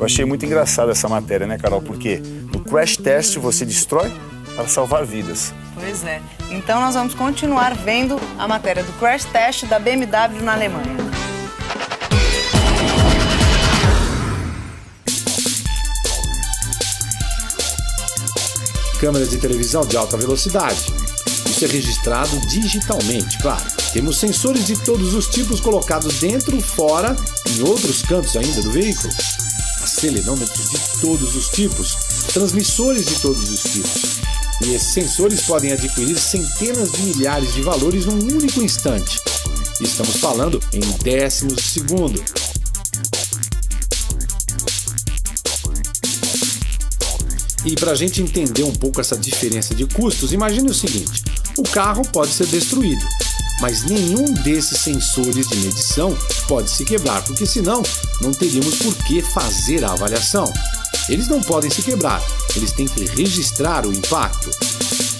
Eu achei muito engraçada essa matéria, né, Carol? Porque no crash test você destrói para salvar vidas. Pois é. Então nós vamos continuar vendo a matéria do crash test da BMW na Alemanha. Câmeras de televisão de alta velocidade. Isso é registrado digitalmente, claro. Temos sensores de todos os tipos colocados dentro, fora, em outros cantos ainda do veículo. Acelerômetros de todos os tipos, transmissores de todos os tipos. E esses sensores podem adquirir centenas de milhares de valores num único instante. Estamos falando em décimos de segundo. E para a gente entender um pouco essa diferença de custos, imagine o seguinte: o carro pode ser destruído, mas nenhum desses sensores de medição pode se quebrar, porque senão não teríamos por que fazer a avaliação. Eles não podem se quebrar, eles têm que registrar o impacto.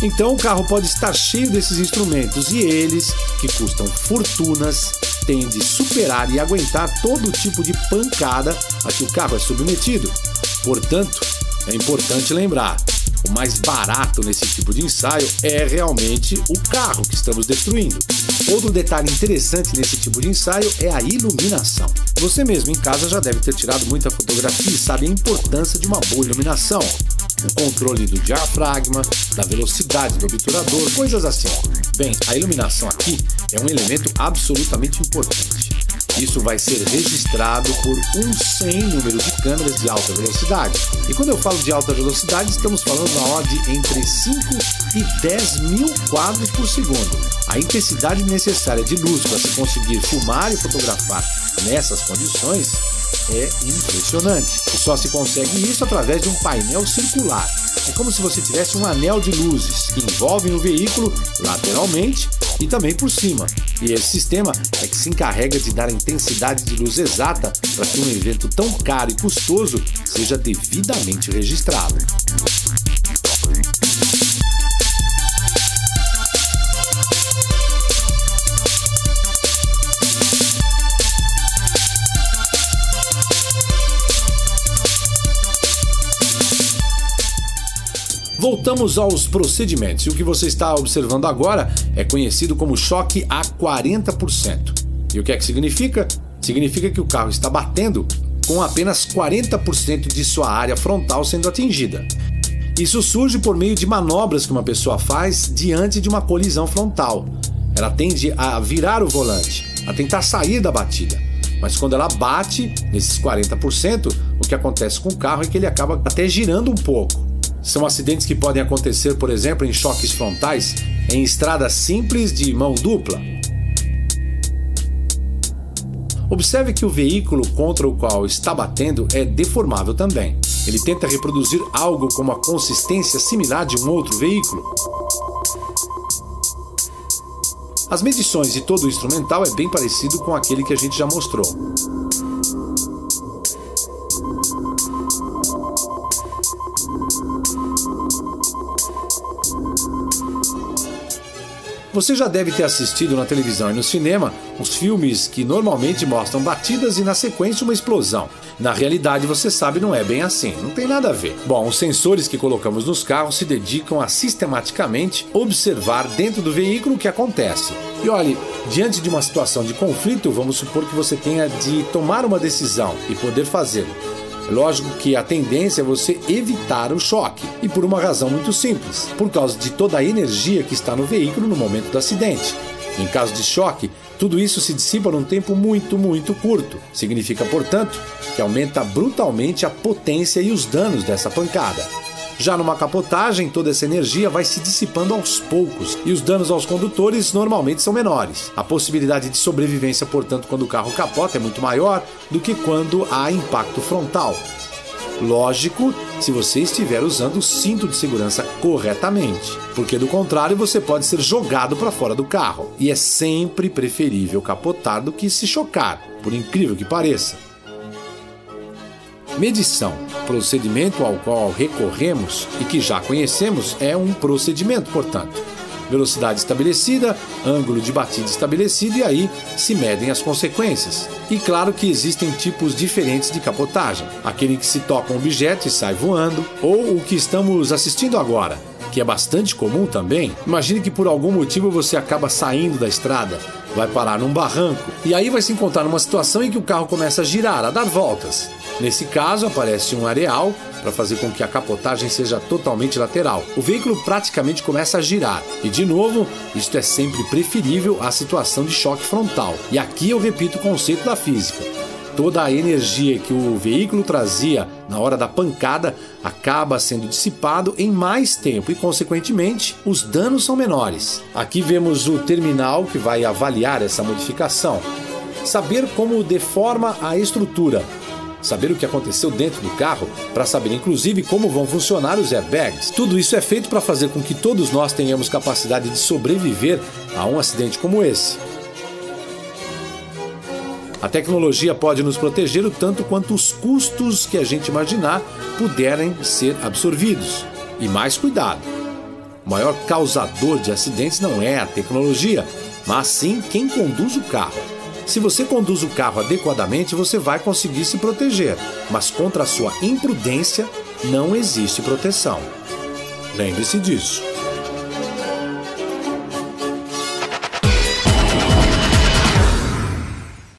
Então o carro pode estar cheio desses instrumentos e eles, que custam fortunas, têm de superar e aguentar todo tipo de pancada a que o carro é submetido. Portanto, é importante lembrar, o mais barato nesse tipo de ensaio é realmente o carro que estamos destruindo. Outro detalhe interessante nesse tipo de ensaio é a iluminação. Você mesmo em casa já deve ter tirado muita fotografia e sabe a importância de uma boa iluminação. O controle do diafragma, da velocidade do obturador, coisas assim. Bem, a iluminação aqui é um elemento absolutamente importante. Isso vai ser registrado por um sem número de câmeras de alta velocidade. E quando eu falo de alta velocidade, estamos falando na ordem entre 5 e 10 mil quadros por segundo. A intensidade necessária de luz para se conseguir filmar e fotografar nessas condições é impressionante. E só se consegue isso através de um painel circular. É como se você tivesse um anel de luzes que envolvem o veículo lateralmente e também por cima. E esse sistema é que se encarrega de dar a intensidade de luz exata para que um evento tão caro e custoso seja devidamente registrado. Voltamos aos procedimentos, e o que você está observando agora é conhecido como choque a 40%. E o que é que significa? Significa que o carro está batendo com apenas 40% de sua área frontal sendo atingida. Isso surge por meio de manobras que uma pessoa faz diante de uma colisão frontal. Ela tende a virar o volante, a tentar sair da batida. Mas quando ela bate nesses 40%, o que acontece com o carro é que ele acaba até girando um pouco. São acidentes que podem acontecer, por exemplo, em choques frontais, em estradas simples de mão dupla. Observe que o veículo contra o qual está batendo é deformável também. Ele tenta reproduzir algo como a consistência similar de um outro veículo. As medições de todo o instrumental é bem parecido com aquele que a gente já mostrou. Você já deve ter assistido na televisão e no cinema os filmes que normalmente mostram batidas e na sequência uma explosão. Na realidade, você sabe, não é bem assim, não tem nada a ver. Bom, os sensores que colocamos nos carros se dedicam a sistematicamente observar dentro do veículo o que acontece. E olhe, diante de uma situação de conflito, vamos supor que você tenha de tomar uma decisão e poder fazê-lo. Lógico que a tendência é você evitar o choque, e por uma razão muito simples, por causa de toda a energia que está no veículo no momento do acidente. Em caso de choque, tudo isso se dissipa num tempo muito curto. Significa, portanto, que aumenta brutalmente a potência e os danos dessa pancada. Já numa capotagem, toda essa energia vai se dissipando aos poucos e os danos aos condutores normalmente são menores. A possibilidade de sobrevivência, portanto, quando o carro capota é muito maior do que quando há impacto frontal. Lógico, se você estiver usando o cinto de segurança corretamente, porque do contrário você pode ser jogado para fora do carro. E é sempre preferível capotar do que se chocar, por incrível que pareça. Medição, procedimento ao qual recorremos e que já conhecemos, é um procedimento, portanto. Velocidade estabelecida, ângulo de batida estabelecido, e aí se medem as consequências. E claro que existem tipos diferentes de capotagem. Aquele que se toca um objeto e sai voando, ou o que estamos assistindo agora, que é bastante comum também. Imagine que por algum motivo você acaba saindo da estrada, vai parar num barranco, e aí vai se encontrar numa situação em que o carro começa a girar, a dar voltas. Nesse caso, aparece um areal para fazer com que a capotagem seja totalmente lateral. O veículo praticamente começa a girar. E, de novo, isto é sempre preferível à situação de choque frontal. E aqui eu repito o conceito da física. Toda a energia que o veículo trazia na hora da pancada acaba sendo dissipado em mais tempo e, consequentemente, os danos são menores. Aqui vemos o terminal que vai avaliar essa modificação. Saber como deforma a estrutura. Saber o que aconteceu dentro do carro, para saber inclusive como vão funcionar os airbags. Tudo isso é feito para fazer com que todos nós tenhamos capacidade de sobreviver a um acidente como esse. A tecnologia pode nos proteger o tanto quanto os custos que a gente imaginar puderem ser absorvidos. E mais cuidado, o maior causador de acidentes não é a tecnologia, mas sim quem conduz o carro. Se você conduz o carro adequadamente, você vai conseguir se proteger, mas contra a sua imprudência não existe proteção. Lembre-se disso.